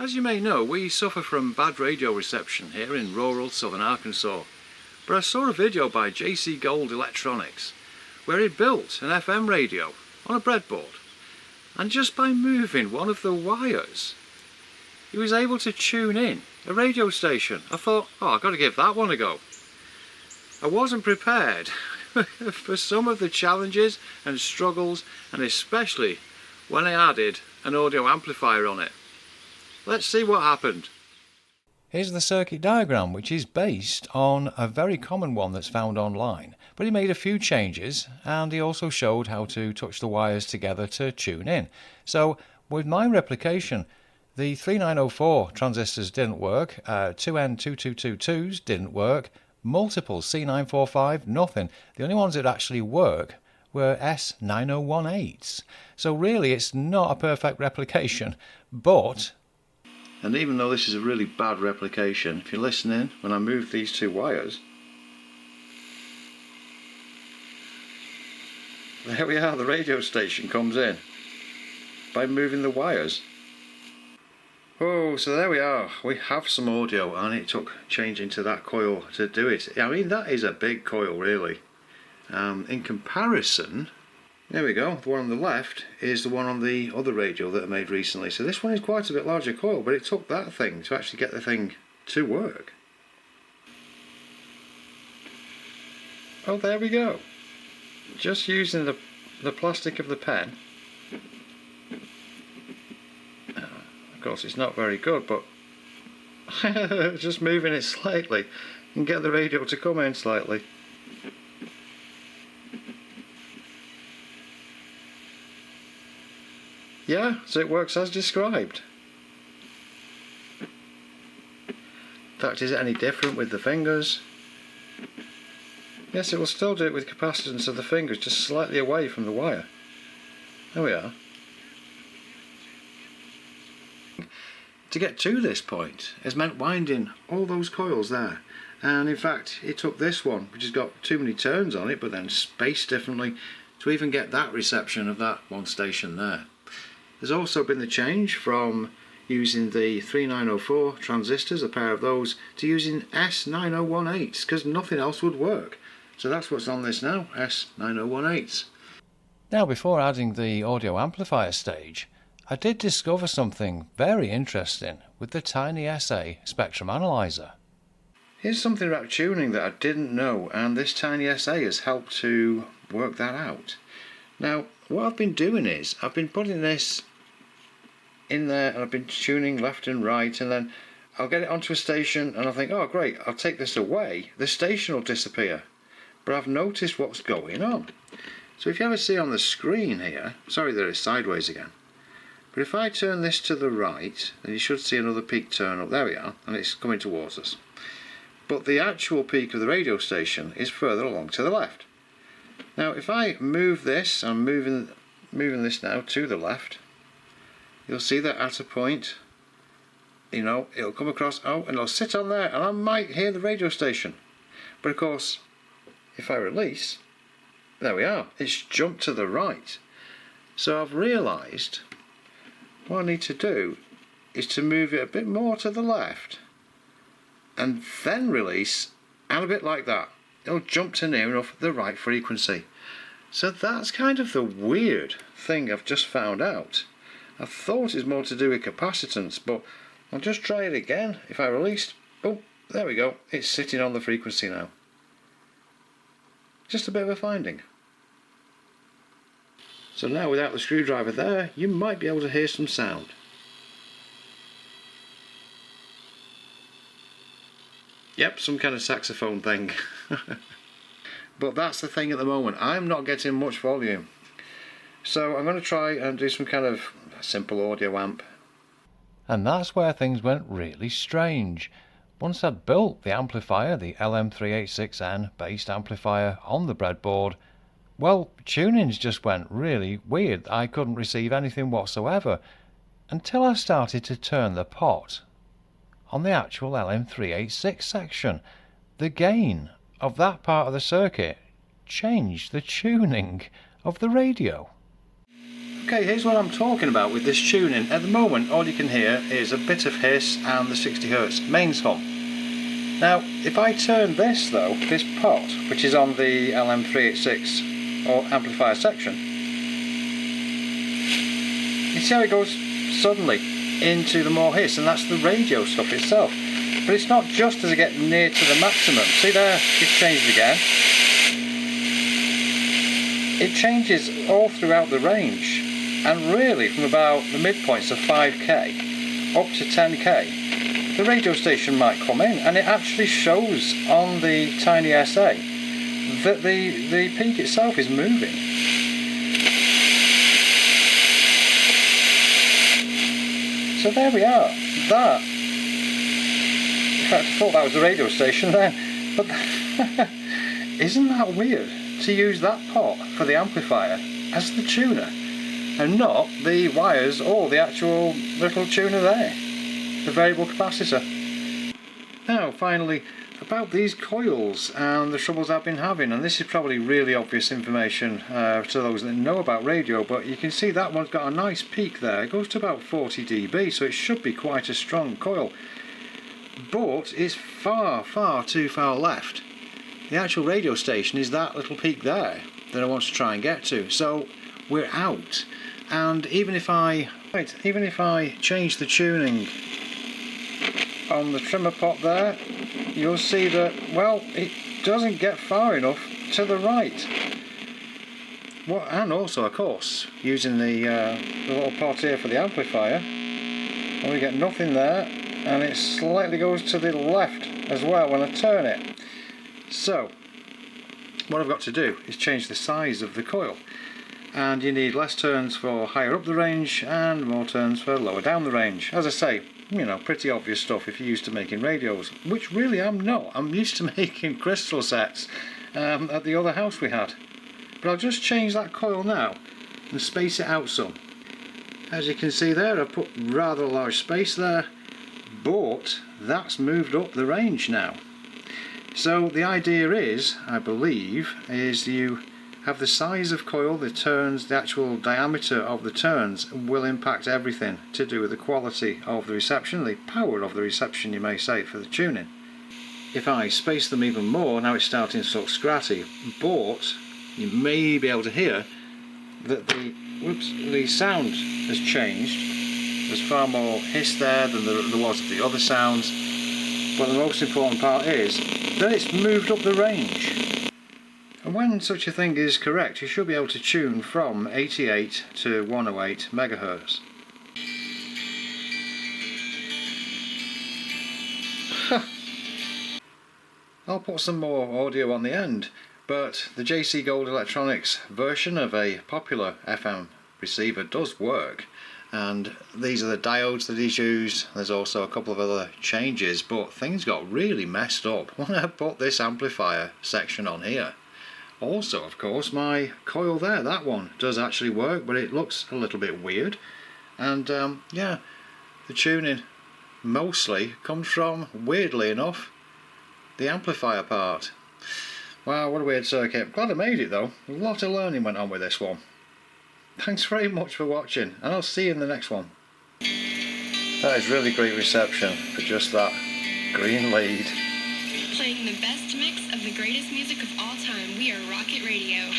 As you may know, we suffer from bad radio reception here in rural southern Arkansas. But I saw a video by JC Gold Electronics where he built an FM radio on a breadboard, and just by moving one of the wires he was able to tune in a radio station. I thought, oh, I've got to give that one a go. I wasn't prepared for some of the challenges and struggles, and especially when I added an audio amplifier on it. Let's see what happened. Here's the circuit diagram, which is based on a very common one that's found online, but he made a few changes and he also showed how to touch the wires together to tune in. So with my replication, the 3904 transistors didn't work, 2N2222s didn't work, multiple C945, nothing. The only ones that actually work were S9018s. So really it's not a perfect replication, but... And even though this is a really bad replication, if you're listening, when I move these two wires, there we are, the radio station comes in by moving the wires. Oh, so there we are, we have some audio, and it took changing to that coil to do it. I mean, that is a big coil really. In comparison, there we go, the one on the left is the one on the other radio that I made recently. So this one is quite a bit larger coil, but it took that thing to actually get the thing to work. Oh, there we go. Just using the plastic of the pen. Of course it's not very good, but just moving it slightly and get the radio to come in slightly. Yeah, so it works as described. In fact, is it any different with the fingers? Yes, it will still do it with capacitance of the fingers, just slightly away from the wire. There we are. To get to this point has meant winding all those coils there. And in fact, it took this one, which has got too many turns on it, but then spaced differently, to even get that reception of that one station there. There's also been the change from using the 3904 transistors, a pair of those, to using S9018s, because nothing else would work. So that's what's on this now, S9018s. Now, before adding the audio amplifier stage, I did discover something very interesting with the TinySA spectrum analyzer. Here's something about tuning that I didn't know, and this TinySA has helped to work that out. Now, what I've been doing is, I've been putting this in there and I've been tuning left and right, and then I'll get it onto a station and I'll think, oh great, I'll take this away, the station will disappear. But I've noticed what's going on. So if you ever see on the screen here, sorry that it's sideways again, but if I turn this to the right, then you should see another peak turn up. There we are, and it's coming towards us. But the actual peak of the radio station is further along to the left. Now if I move this, I'm moving this now to the left, you'll see that at a point, you know, it'll come across, oh, and it'll sit on there and I might hear the radio station. But of course, if I release, there we are, it's jumped to the right. So I've realised what I need to do is to move it a bit more to the left and then release, and a bit like that. It'll jump to near enough the right frequency. So that's kind of the weird thing I've just found out. I thought it was more to do with capacitance, but I'll just try it again. If I released, boom, there we go, it's sitting on the frequency now. Just a bit of a finding. So now without the screwdriver there, you might be able to hear some sound. Yep, some kind of saxophone thing. But that's the thing at the moment, I'm not getting much volume. So I'm going to try and do some kind of simple audio amp. And that's where things went really strange. Once I'd built the amplifier, the LM386N based amplifier on the breadboard, well, tunings just went really weird. I couldn't receive anything whatsoever until I started to turn the pot on the actual LM386 section. The gain of that part of the circuit changed the tuning of the radio. Okay, here's what I'm talking about with this tuning. At the moment, all you can hear is a bit of hiss and the 60Hz mains hum. Now, if I turn this though, this pot, which is on the LM386 or amplifier section, you see how it goes suddenly into the more hiss, and that's the radio stuff itself. But it's not just as I get near to the maximum. See there, it's changed again. It changes all throughout the range, and really from about the midpoints of 5k up to 10k, the radio station might come in, and it actually shows on the TinySA that the peak itself is moving. So there we are. That, in fact, I thought that was the radio station then, but isn't that weird to use that pot for the amplifier as the tuner and not the wires or the actual little tuner there, the variable capacitor. Now finally, about these coils and the troubles I've been having, and this is probably really obvious information to those that know about radio, but you can see that one's got a nice peak there. It goes to about 40 dB, so it should be quite a strong coil, but it's far too far left. The actual radio station is that little peak there that I want to try and get to, so we're out. And even if I change the tuning on the trimmer pot there, you'll see that, well, it doesn't get far enough to the right. Well, and also, of course, using the little pot here for the amplifier, well, we get nothing there, and it slightly goes to the left as well when I turn it. So what I've got to do is change the size of the coil, and you need less turns for higher up the range and more turns for lower down the range. As I say, you know, pretty obvious stuff if you're used to making radios, which really I'm not. I'm used to making crystal sets at the other house we had. But I'll just change that coil now and space it out some. As you can see there, I put rather a large space there, but that's moved up the range now. So the idea is, I believe, is you have the size of coil, the turns, the actual diameter of the turns will impact everything to do with the quality of the reception, the power of the reception you may say for the tuning. If I space them even more, now it's starting to look scratty, but you may be able to hear that the sound has changed. There's far more hiss there than there was of the other sounds, but the most important part is that it's moved up the range. And when such a thing is correct, you should be able to tune from 88 to 108 megahertz. I'll put some more audio on the end, but the JC Gold Electronics version of a popular FM receiver does work, and these are the diodes that he's used. There's also a couple of other changes, but things got really messed up when I put this amplifier section on here. Also, of course, my coil there, that one does actually work, but it looks a little bit weird. And yeah, the tuning mostly comes from, weirdly enough, the amplifier part. Wow, what a weird circuit. Glad I made it though. A lot of learning went on with this one. Thanks very much for watching, and I'll see you in the next one. That is really great reception for just that green lead. Playing the best mix of the greatest music of all time, we are Rocket Radio.